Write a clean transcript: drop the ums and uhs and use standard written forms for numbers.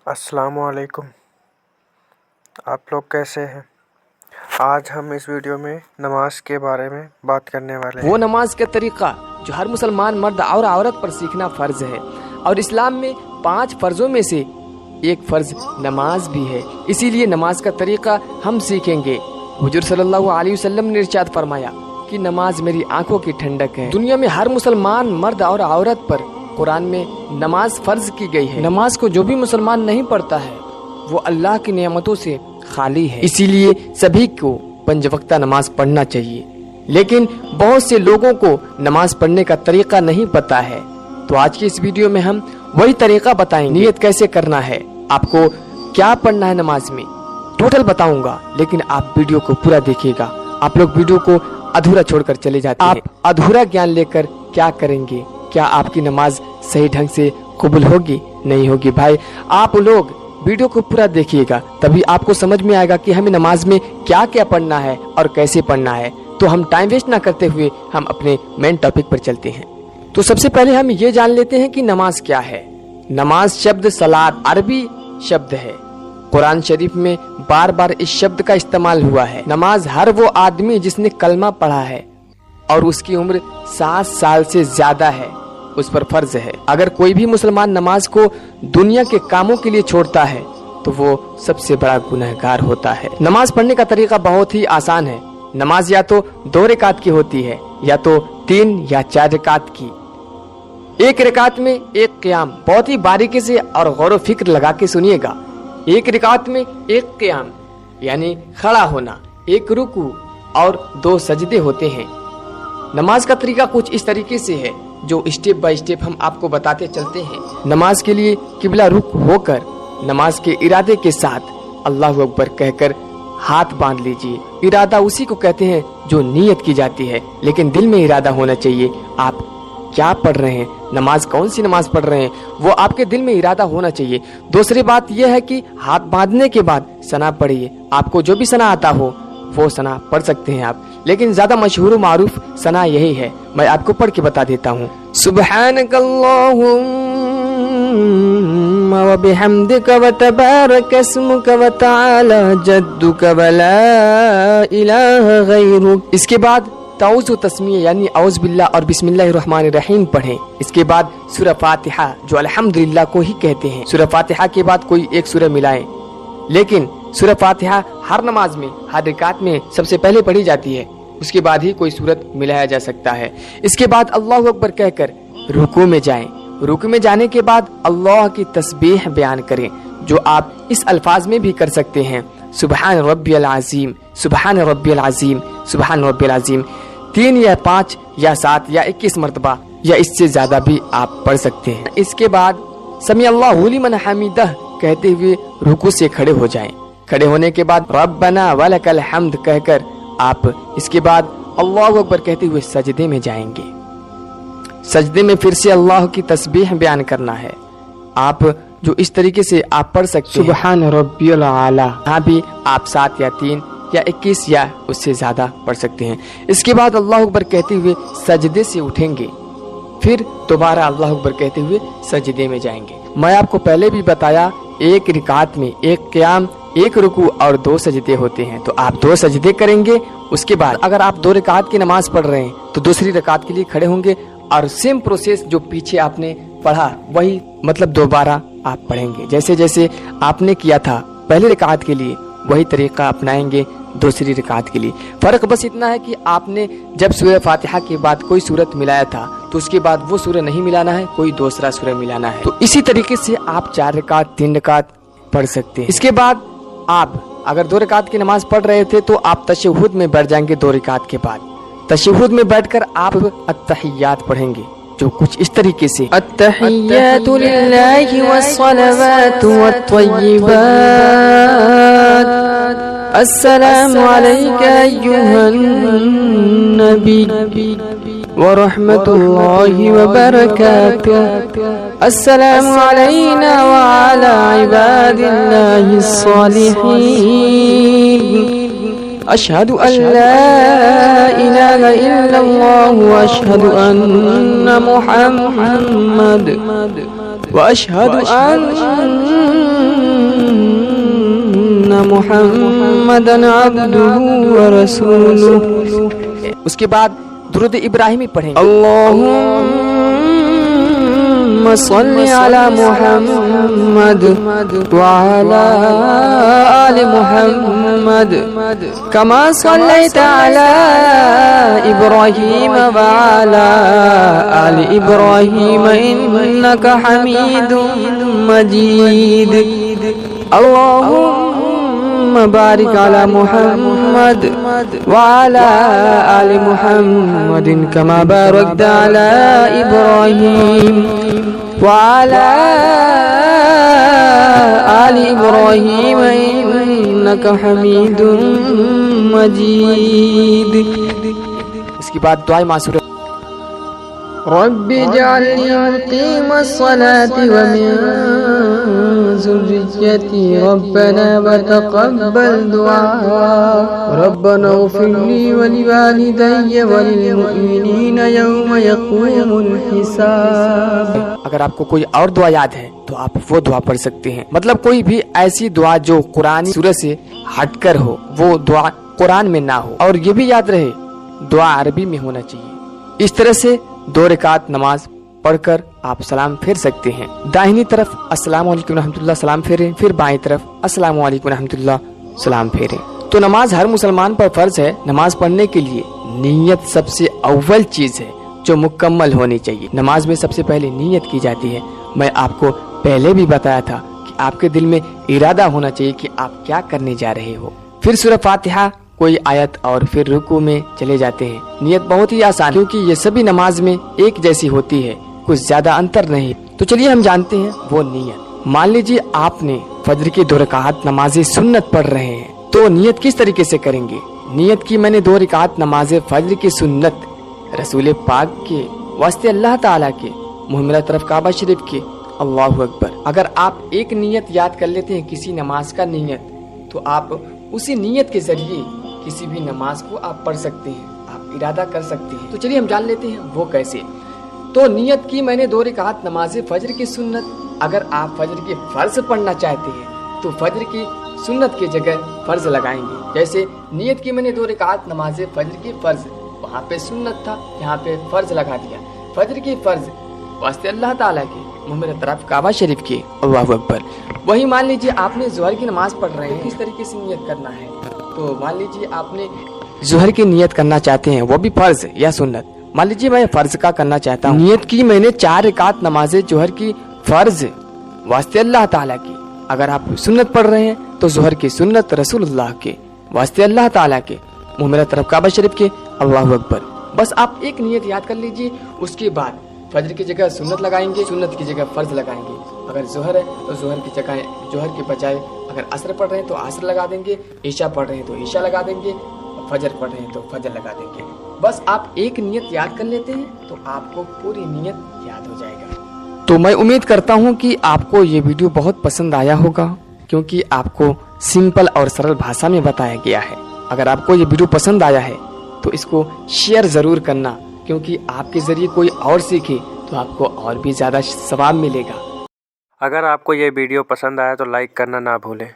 अस्सलाम वालेकुम। आप लोग कैसे हैं? आज हम इस वीडियो में नमाज के बारे में बात करने वाले हैं। वो नमाज का तरीका जो हर मुसलमान मर्द और औरत पर सीखना फर्ज है, और इस्लाम में 5 फर्जों में से एक फर्ज नमाज भी है। इसीलिए नमाज का तरीका हम सीखेंगे। हुजूर सल्लल्लाहु अलैहि वसल्लम ने इरशाद फरमाया कि नमाज मेरी आंखों की ठंडक है। दुनिया में हर मुसलमान मर्द और औरत पर कुरान में नमाज फर्ज की गई है। नमाज को जो भी मुसलमान नहीं पढ़ता है वो अल्लाह की नेमतों से खाली है। इसीलिए सभी को 5 वक्ता नमाज पढ़ना चाहिए। लेकिन बहुत से लोगों को नमाज पढ़ने का तरीका नहीं पता है, तो आज की इस वीडियो में हम वही तरीका बताएंगे। नियत कैसे करना है, आपको क्या पढ़ना है नमाज में, टोटल बताऊंगा, लेकिन आप वीडियो को पूरा देखिएगा। आप लोग वीडियो को अधूरा छोड़कर चले जाते हैं। आप अधूरा ज्ञान लेकर क्या करेंगे? क्या आपकी नमाज सही ढंग से कबूल होगी? नहीं होगी। भाई आप लोग वीडियो को पूरा देखिएगा, तभी आपको समझ में आएगा कि हमें नमाज में क्या क्या पढ़ना है और कैसे पढ़ना है। तो हम टाइम वेस्ट ना करते हुए हम अपने मेन टॉपिक पर चलते हैं। तो सबसे पहले हम ये जान लेते हैं कि नमाज क्या है। नमाज शब्द सलात अरबी शब्द है। कुरान शरीफ में बार बार इस शब्द का इस्तेमाल हुआ है। नमाज हर वो आदमी जिसने कलमा पढ़ा है और उसकी उम्र 7 साल से ज्यादा है, उस पर फर्ज है। अगर कोई भी मुसलमान नमाज को दुनिया के कामों के लिए छोड़ता है तो वो सबसे बड़ा गुनहगार होता है। नमाज पढ़ने का तरीका बहुत ही आसान है। नमाज या तो 2 रकात की होती है या तो 3 या 4 रकात की। एक रकात में एक क़याम, बहुत ही बारीकी से और गौर व फिक्र लगा के सुनिएगा। एक रकात में एक क़याम यानी खड़ा होना, एक रुकू और 2 सजदे होते हैं। नमाज का तरीका कुछ इस तरीके से है जो स्टेप बाय स्टेप हम आपको बताते चलते हैं। नमाज के लिए किबला रुख होकर नमाज के इरादे के साथ अल्लाहु अकबर कहकर हाथ बांध लीजिए। इरादा उसी को कहते हैं जो नियत की जाती है, लेकिन दिल में इरादा होना चाहिए। आप क्या पढ़ रहे हैं, नमाज कौन सी नमाज पढ़ रहे हैं, वो आपके दिल में इरादा होना चाहिए। दूसरी बात यह है कि हाथ बांधने के बाद सना पढ़िए। आपको जो भी सना आता हो वो सना पढ़ सकते हैं आप, लेकिन ज्यादा मशहूर मारूफ सना यही है। मैं आपको पढ़ के बता देता हूँ। सुब्हानकल्लाहुम्मा व बिहम्दिका व तबारक अस्मुका व तआला जद्दुका व ला इलाहा गैरुक। इसके बाद ताऊज़ व तस्मीया यानी औज़ बिल्लाह और बिस्मिल्लाहिर्रहमानिर्रहीम पढ़ें। इसके बाद सूरह फातिहा जो अल्हम्दुलिल्लाह को ही कहते हैं। सूरह फातिहा के बाद कोई एक सूरह मिलाएं, लेकिन सूरह फातिहा हर नमाज में हर रकात में सबसे पहले पढ़ी जाती है, उसके बाद ही कोई सूरत मिलाया जा सकता है। इसके बाद अल्लाहु अकबर कहकर रुकू में जाएं। रुकू में जाने के बाद अल्लाह की तस्बीह बयान करें, जो आप इस अल्फाज में भी कर सकते हैं। सुबहान रब्बियल अज़ीम, सुबहान रब्बियल अज़ीम, सुबहान रब्बियल अज़ीम 3 या 5 या 7 या 21 मरतबा या इससे ज्यादा भी आप पढ़ सकते हैं। इसके बाद समी अल्लाहु लिमन हमीदह कहते हुए रुकू से खड़े हो जाएं। खड़े होने के बाद रब्बना वलकल हम्द कहकर आप इसके बाद अल्लाहु अकबर कहते हुए सजदे में जाएंगे। सजदे में फिर से अल्लाह की तस्बीह बयान करना है। आप जो इस तरीके से आप पढ़ सकते हैं, सुबहान रब्बियल आला, यहाँ भी आप 7 या 3 या 21 या उससे ज्यादा पढ़ सकते हैं। इसके बाद अल्लाहु अकबर कहते हुए सजदे से उठेंगे, फिर दोबारा अल्लाहु अकबर कहते हुए सजदे में जाएंगे। मैं आपको पहले भी बताया, एक रकात में एक क़याम, एक रुकू और 2 सजदे होते हैं। तो आप 2 सजदे करेंगे। उसके बाद अगर आप 2 रकात की नमाज पढ़ रहे हैं तो दूसरी रकात के लिए खड़े होंगे और सेम प्रोसेस जो पीछे आपने पढ़ा वही मतलब दोबारा आप पढ़ेंगे। जैसे जैसे आपने किया था पहली रकात के लिए वही तरीका अपनाएंगे दूसरी रकात के लिए। फर्क बस इतना है कि आपने जब सूरह फातिहा के बाद कोई सूरत मिलाया था तो उसके बाद वो सूरह नहीं मिलाना है, कोई दूसरा सूरह मिलाना है। तो इसी तरीके से आप 4 रकात 3 रकात पढ़ सकते हैं। इसके बाद आप अगर 2 रकात की नमाज पढ़ रहे थे तो आप तशहुद में बैठ जाएंगे। 2 रकात के बाद तशहुद में बैठकर आप अत्तहियात पढ़ेंगे, जो कुछ इस तरीके से अत्तहियातु लिल्लाहि वस्सलावातु वत्तय्यिबात अस्सलामु अलैका अय्युहन नबी व रहमतुल्लाहि व बरकातुहु अस्सलामु अलैना व अला इबादिल्लाहिस सालिहीन अशहदु अल्ला इलाहा इल्लल्लाह व अशहदु अन्ना मुहम्मद व अशहदु अन्न محمدا عبده ورسوله. اس کے بعد درود ابراہیمی پڑھیں گے. اللهم صل على محمد وعلى آل محمد كما صليت على إبراهيم وعلى آل إبراهيم إنك حميد مجيد. اللهم بارك على محمد وعلى آل محمد كما باركت على إبراهيم وعلى آل إبراهيم إنك حميد مجيد. اس کے بعد دعائے معصورہ. رب اجعلني مقيم الصلاة ومن ذريتي ربنا وتقبل دعاء ربنا اغفر لي ولوالدي وللمؤمنين يوم يقوم الحساب. اگر آپ کو کوئی اور دعا یاد ہے تو آپ وہ دعا پڑھ سکتے ہیں. مطلب کوئی بھی ایسی دعا جو قرآن سورہ سے ہٹ کر ہو، وہ دعا قرآن میں نہ ہو. اور یہ بھی یاد رہے دعا عربی میں ہونا چاہیے. اس طرح سے 2 رکعت نماز پڑھ کر آپ سلام پھیر سکتے ہیں. داہنی طرف السلام علیکم رحمۃ اللہ سلام پھیریں، پھر بائیں طرف السلام علیکم رحمۃ اللہ سلام پھیریں. تو نماز ہر مسلمان پر فرض ہے. نماز پڑھنے کے لیے نیت سب سے اول چیز ہے جو مکمل ہونی چاہیے. نماز میں سب سے پہلے نیت کی جاتی ہے. میں آپ کو پہلے بھی بتایا تھا کہ آپ کے دل میں ارادہ ہونا چاہیے کہ آپ کیا کرنے جا رہے ہو. پھر سورہ فاتحہ کوئی آیت اور پھر رکوع میں چلے جاتے ہیں. نیت بہت ہی آسان کیونکہ یہ سبھی نماز میں ایک جیسی ہوتی ہے، کچھ زیادہ انتر نہیں. تو چلیے ہم جانتے ہیں وہ نیت. مان لیجیے آپ نے فجر کی 2 رکعت نماز سنت پڑھ رہے ہیں تو نیت کس طریقے سے کریں گے؟ نیت کی میں نے 2 رکعت نماز فجر کی سنت رسول پاک کے واسطے اللہ تعالیٰ کے منہ میرا طرف کعبہ شریف کے. اللہ اکبر. اگر آپ ایک نیت یاد کر لیتے ہیں کسی نماز کا نیت تو آپ اسی نیت کے ذریعے کسی بھی نماز کو آپ پڑھ سکتے ہیں، آپ ارادہ کر سکتے ہیں. تو چلیے ہم جان لیتے ہیں وہ کیسے. تو نیت کی میں نے 2 رکعت نماز فجر کی سنت. اگر آپ فجر کی فرض پڑھنا چاہتے ہیں تو فجر کی سنت کی جگہ فرض لگائیں گے. جیسے نیت کی میں نے 2 رکعت نماز فجر کی فرض، وہاں پہ سنت تھا، یہاں پہ فرض لگا دیا. فجر کی فرض واسطے اللہ تعالیٰ کے منہ میرے طرف کعبہ شریف کے. اللہ اکبر. وہی مان لیجیے آپ نے ظہر کی نماز پڑھ رہے ہیں، کس طریقے سے نیت کرنا ہے. تو مان لیجیے آپ نے ظہر کی نیت کرنا چاہتے ہیں، وہ بھی فرض یا سنت. مان لیجیے میں فرض کا کرنا چاہتا ہوں. نیت کی میں نے 4 رکعت نماز ظہر کی فرض واسطے اللہ تعالیٰ کی. اگر آپ سنت پڑھ رہے ہیں تو ظہر کی سنت رسول اللہ کے واسطے اللہ تعالیٰ کے منہ میرا طرف کعبہ شریف کے. اللہ اکبر. بس آپ ایک نیت یاد کر لیجیے. اس کے بعد فجر کی جگہ سنت لگائیں گے، سنت کی جگہ فرض لگائیں گے. اگر ظہر ہے تو ظہر کی جگہ ظہر کے بجائے اگر عصر پڑھ رہے ہیں تو عصر لگا دیں گے، عشاء پڑھ رہے ہیں تو عشاء لگا دیں گے، فجر پڑھ رہے ہیں تو فجر لگا دیں گے. بس آپ ایک نیت یاد کر لیتے ہیں تو آپ کو پوری نیت یاد ہو جائے گا. تو میں امید کرتا ہوں کہ آپ کو یہ ویڈیو بہت پسند آیا ہوگا کیونکہ آپ کو سمپل اور سرل بھاشا میں بتایا گیا ہے. اگر آپ کو یہ ویڈیو پسند آیا ہے تو اس کو شیئر ضرور کرنا کیونکہ آپ کے ذریعے کوئی اور سیکھے تو آپ کو اور بھی زیادہ ثواب ملے گا. اگر آپ کو یہ ویڈیو پسند آیا تو لائک کرنا نہ بھولیں.